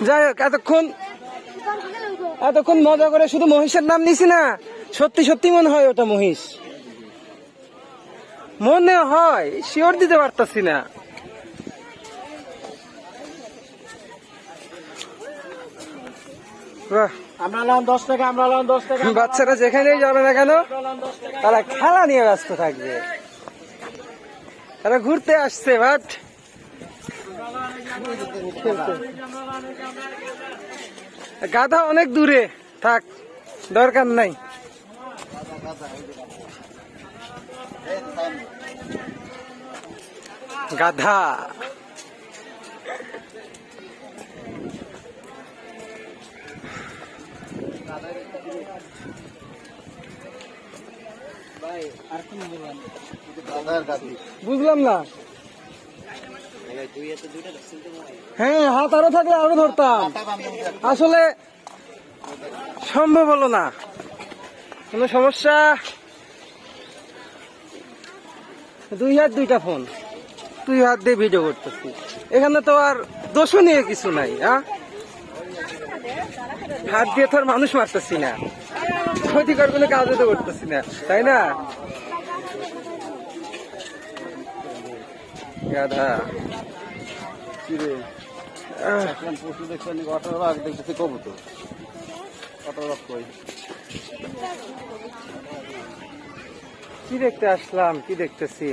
যাই হোক, এতক্ষণ মজা করে শুধু মহিষের নাম নিছি না, সত্যি সত্যি মনে হয় ওটা মহিষ, মনে হয়, শিওর দিতে পারতাছি না। বাচ্চারা যেখানেই যাবে না কেন তারা খেলা নিয়ে ব্যস্ত থাকবে, তারা ঘুরতে আসছে। বাট গাধা অনেক দূরে থাক, দরকার নাই। গাধা বুঝলাম না। হ্যাঁ, হাত আরো থাকলে আরো ধরতাম, আসলে সম্ভব হলো না। কোনো সমস্যা, 2 হাত 2টা ফোন, 2 হাত দিয়ে ভিডিও করতেছি, এখানে তো আর দোষণীয় কিছু নাই। হাত দিয়ে তো আর মানুষ মারতেছি না, ক্ষতিকর কোনো কাজও তো করতেছি না, তাই না? গাধা কি দেখতে আসলাম, কি দেখতেছি?